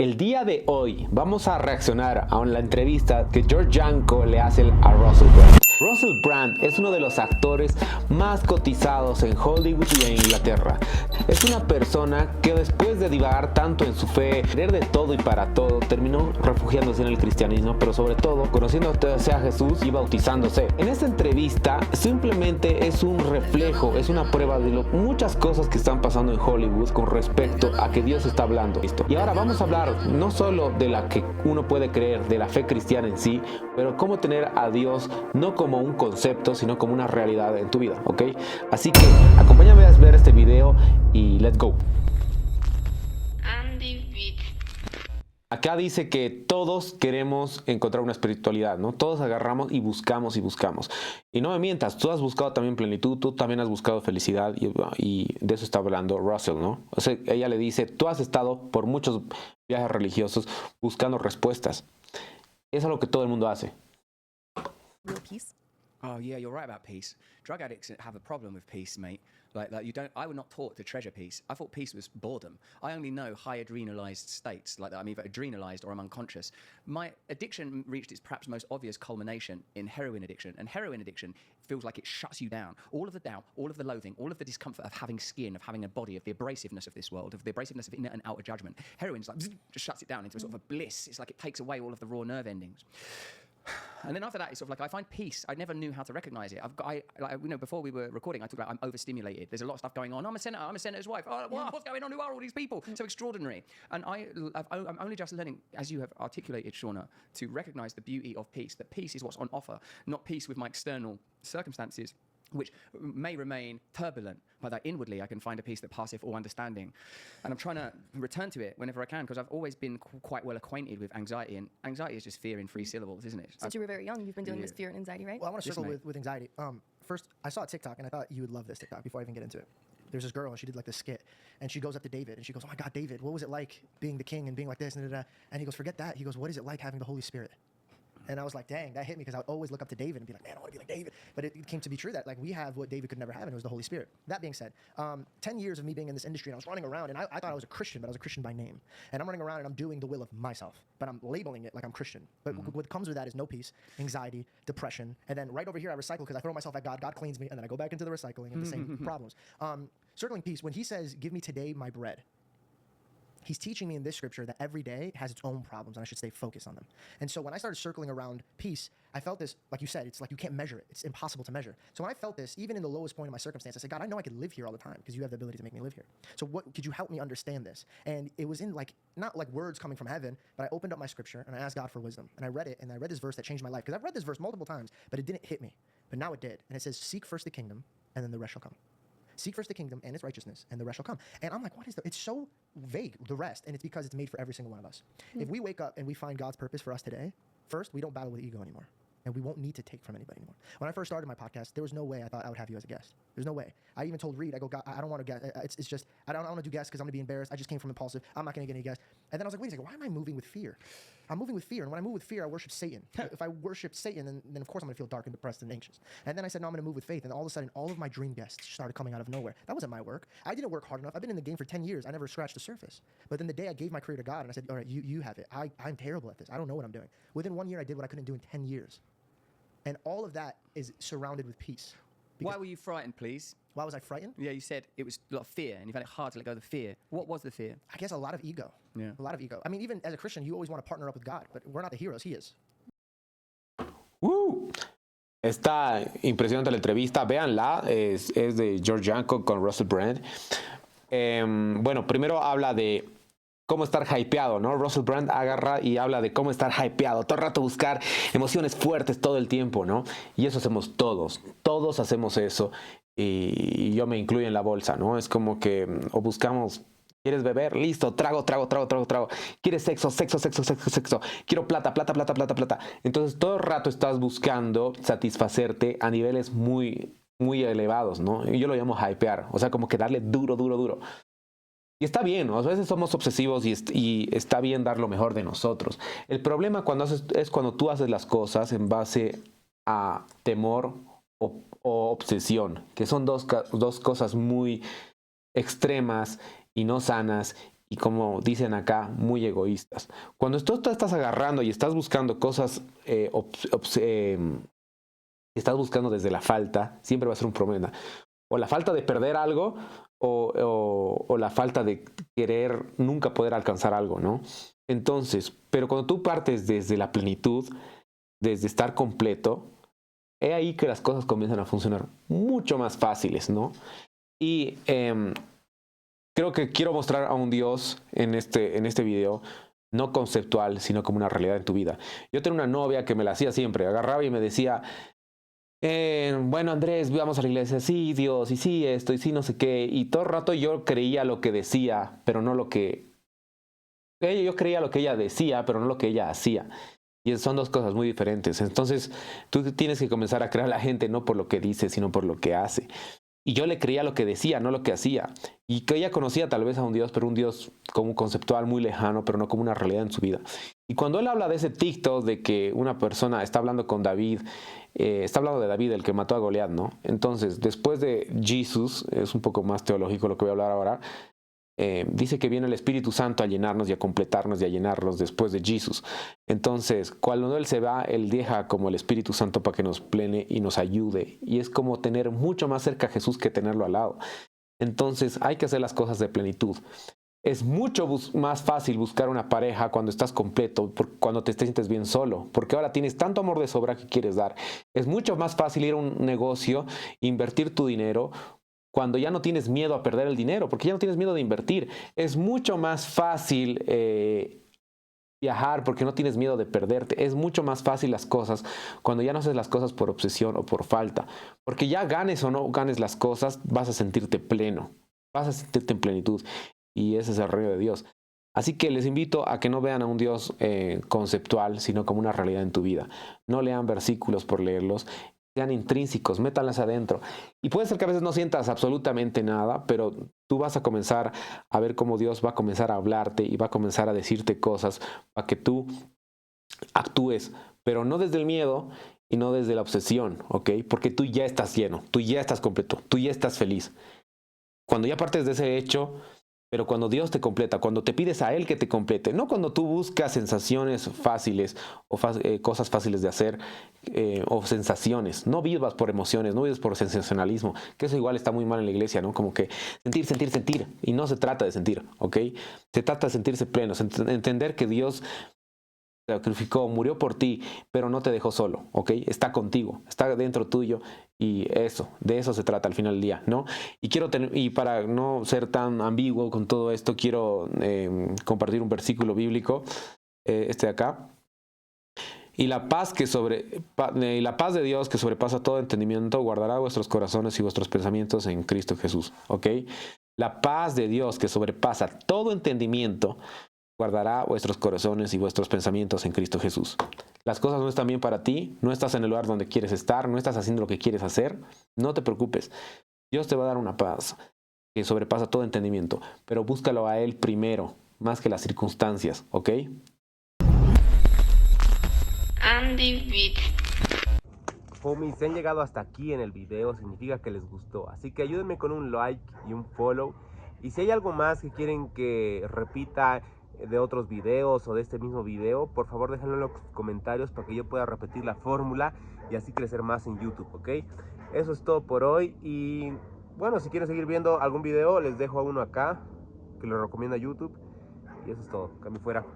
El día de hoy vamos a reaccionar a la entrevista que George Janko le hace a Russell Brand. Russell Brand es uno de los actores más cotizados en Hollywood y en Inglaterra. Es una persona que después de divagar tanto en su fe, creer de todo y para todo, terminó refugiándose en el cristianismo, pero sobre todo conociendo a Jesús y bautizándose. En esta entrevista simplemente es un reflejo, es una prueba de muchas cosas que están pasando en Hollywood con respecto a que Dios está hablando esto. Y ahora vamos a hablar no solo de la que uno puede creer, de la fe cristiana en sí, pero cómo tener a Dios no como un concepto, sino como una realidad en tu vida, ¿ok? Así que acompáñame a ver este video y let's go. Acá dice que todos queremos encontrar una espiritualidad, ¿no? Todos agarramos y buscamos y buscamos. Y no me mientas, tú has buscado también plenitud, tú también has buscado felicidad y de eso está hablando Russell, ¿no? O sea, ella le dice, tú has estado por muchos viajes religiosos buscando respuestas. Eso es lo que todo el mundo hace. Real peace? Oh yeah, you're right about peace. Drug addicts have a problem with peace, mate. Like you don't. I was not taught to treasure peace. I thought peace was boredom. I only know high adrenalized states, like that I'm either adrenalized or I'm unconscious. My addiction reached its perhaps most obvious culmination in heroin addiction, and heroin addiction feels like it shuts you down. All of the doubt, all of the loathing, all of the discomfort of having skin, of having a body, of the abrasiveness of this world, of the abrasiveness of inner and outer judgment. Heroin's like just shuts it down into a sort of a bliss. It's like it takes away all of the raw nerve endings. And then after that, it's sort of like I find peace. I never knew how to recognize it. Before we were recording, I talked about I'm overstimulated. There's a lot of stuff going on. I'm a senator. I'm a senator's wife. Oh, what's going on? Who are all these people? So extraordinary. And I'm only just learning, as you have articulated, Shauna, to recognize the beauty of peace. That peace is what's on offer, not peace with my external circumstances, which may remain turbulent, but that inwardly I can find a peace that passeth all understanding. And I'm trying to return to it whenever I can, because I've always been quite well acquainted with anxiety, and anxiety is just fear in 3 syllables, isn't it? Since you were very young, you've been dealing with fear and anxiety, right? Well, I want to circle with anxiety. First, I saw a TikTok, and I thought you would love this TikTok before I even get into it. There's this girl, and she did like this skit, and she goes up to David, and she goes, "Oh my God, David, what was it like being the king and being like this?" And he goes, "Forget that." He goes, "What is it like having the Holy Spirit?" And I was like, dang, that hit me, because I would always look up to David and be like, man, I want to be like David. But it came to be true that like we have what David could never have, and it was the Holy Spirit. That being said, 10 years of me being in this industry, and I was running around, and I thought I was a Christian, but I was a Christian by name. And I'm running around and I'm doing the will of myself, but I'm labeling it like I'm Christian. But what comes with that is no peace, anxiety, depression. And then right over here, I recycle because I throw myself at God, God cleans me, and then I go back into the recycling of the same problems. Circling peace, when he says, give me today my bread, he's teaching me in this scripture that every day has its own problems, and I should stay focused on them. And so when I started circling around peace, I felt this, like you said, it's like you can't measure it. It's impossible to measure. So when I felt this, even in the lowest point of my circumstance, I said, God, I know I could live here all the time because you have the ability to make me live here. So what could you help me understand this? And it was in like, not like words coming from heaven, but I opened up my scripture and I asked God for wisdom. And I read it, and I read this verse that changed my life, because I've read this verse multiple times, but it didn't hit me. But now it did. And it says, seek first the kingdom, and then the rest shall come. Seek first the kingdom and its righteousness, and the rest shall come. And I'm like, what is that? It's so vague, the rest, and it's because it's made for every single one of us. If we wake up and we find God's purpose for us today, first, we don't battle with ego anymore, and we won't need to take from anybody anymore. When I first started my podcast, there was no way I thought I would have you as a guest. There's no way. I even told Reed, I go, God, I don't want to guest. It's just, I don't want to do guests because I'm going to be embarrassed. I just came from impulsive. I'm not going to get any guests. And then I was like, wait a second, why am I moving with fear? I'm moving with fear, and when I move with fear, I worship Satan. If I worship Satan, then of course I'm going to feel dark and depressed and anxious. And then I said, no, I'm going to move with faith, and all of a sudden, all of my dream guests started coming out of nowhere. That wasn't my work. I didn't work hard enough. I've been in the game for 10 years. I never scratched the surface. But then the day I gave my career to God, and I said, all right, you have it. I'm terrible at this. I don't know what I'm doing. Within 1 year, I did what I couldn't do in 10 years. And all of that is surrounded with peace. Why were you frightened, please? Why was I frightened? Yeah, you said it was a lot of fear, and you found it hard to let go of the fear. What was the fear? I guess a lot of ego. Yeah. A lot of ego. I mean, even as a Christian, you always want to partner up with God, but we're not the heroes. He is. Está impresionante la entrevista, véanla, es de George Janko con Russell Brand. Bueno, primero habla de cómo estar hypeado, ¿no? Russell Brand agarra y habla de cómo estar hypeado, todo el rato buscar emociones fuertes todo el tiempo, ¿no? Y eso hacemos todos hacemos eso, y yo me incluyo en la bolsa, ¿no? Es como que o buscamos, ¿quieres beber? Listo, trago. ¿Quieres sexo? Quiero plata. Entonces todo el rato estás buscando satisfacerte a niveles muy elevados, ¿no? Y yo lo llamo hypear, o sea, como que darle duro. Y está bien, ¿no? A veces somos obsesivos y está bien dar lo mejor de nosotros. El problema es cuando tú haces las cosas en base a temor o obsesión, que son dos cosas muy extremas y no sanas y, como dicen acá, muy egoístas. Cuando tú te estás agarrando y estás buscando cosas, estás buscando desde la falta, siempre va a ser un problema. O la falta de perder algo o la falta de querer nunca poder alcanzar algo, ¿no? Entonces, pero cuando tú partes desde la plenitud, desde estar completo, es ahí que las cosas comienzan a funcionar mucho más fáciles, ¿no? Y creo que quiero mostrar a un Dios en este video, no conceptual, sino como una realidad en tu vida. Yo tenía una novia que me la hacía siempre, agarraba y me decía, bueno, Andrés, vamos a la iglesia, sí, Dios, y sí esto, y sí no sé qué, y todo el rato yo creía lo que decía, pero no lo que... Yo creía lo que ella decía, pero no lo que ella hacía. Y son dos cosas muy diferentes. Entonces, tú tienes que comenzar a creer a la gente no por lo que dice, sino por lo que hace. Y yo le creía lo que decía, no lo que hacía. Y que ella conocía tal vez a un Dios, pero un Dios como conceptual muy lejano, pero no como una realidad en su vida. Y cuando él habla de ese TikTok de que una persona está hablando con David, está hablando de David, el que mató a Goliat, ¿no? Entonces, después de Jesús, es un poco más teológico lo que voy a hablar ahora, dice que viene el Espíritu Santo a llenarnos y a completarnos y a llenarnos después de Jesús. Entonces, cuando Él se va, Él deja como el Espíritu Santo para que nos plene y nos ayude. Y es como tener mucho más cerca a Jesús que tenerlo al lado. Entonces, hay que hacer las cosas de plenitud. Es mucho más fácil buscar una pareja cuando estás completo, cuando te sientes bien solo, porque ahora tienes tanto amor de sobra que quieres dar. Es mucho más fácil ir a un negocio, invertir tu dinero, cuando ya no tienes miedo a perder el dinero, porque ya no tienes miedo de invertir. Es mucho más fácil viajar porque no tienes miedo de perderte. Es mucho más fácil las cosas cuando ya no haces las cosas por obsesión o por falta. Porque ya ganes o no ganes las cosas, vas a sentirte pleno, vas a sentirte en plenitud. Y ese es el reino de Dios. Así que les invito a que no vean a un Dios conceptual, sino como una realidad en tu vida. No lean versículos por leerlos. Sean intrínsecos, métanlas adentro. Y puede ser que a veces no sientas absolutamente nada, pero tú vas a comenzar a ver cómo Dios va a comenzar a hablarte y va a comenzar a decirte cosas para que tú actúes, pero no desde el miedo y no desde la obsesión, ¿ok? Porque tú ya estás lleno, tú ya estás completo, tú ya estás feliz. Cuando ya partes de ese hecho, pero cuando Dios te completa, cuando te pides a Él que te complete, no cuando tú buscas sensaciones fáciles o cosas fáciles de hacer o sensaciones, no vivas por emociones, no vivas por sensacionalismo, que eso igual está muy mal en la iglesia, ¿no? Como que sentir, sentir, sentir, y no se trata de sentir, ¿ok? Se trata de sentirse plenos, entender que Dios te sacrificó, murió por ti, pero no te dejó solo, ¿ok? Está contigo, está dentro tuyo. Y eso, de eso se trata al final del día, ¿no? Y para no ser tan ambiguo con todo esto, quiero compartir un versículo bíblico, este de acá. Y la paz de Dios que sobrepasa todo entendimiento guardará vuestros corazones y vuestros pensamientos en Cristo Jesús, ¿ok? La paz de Dios que sobrepasa todo entendimiento guardará vuestros corazones y vuestros pensamientos en Cristo Jesús. Las cosas no están bien para ti, no estás en el lugar donde quieres estar, no estás haciendo lo que quieres hacer, no te preocupes. Dios te va a dar una paz que sobrepasa todo entendimiento, pero búscalo a Él primero, más que las circunstancias, ¿ok? Andy Beat. Homies, si han llegado hasta aquí en el video, significa que les gustó. Así que ayúdenme con un like y un follow. Y si hay algo más que quieren que repita de otros videos o de este mismo video, por favor déjenlo en los comentarios para que yo pueda repetir la fórmula y así crecer más en YouTube, ¿ok? Eso es todo por hoy y bueno, si quieren seguir viendo algún video, les dejo uno acá que lo recomienda YouTube y eso es todo. Cambio fuera.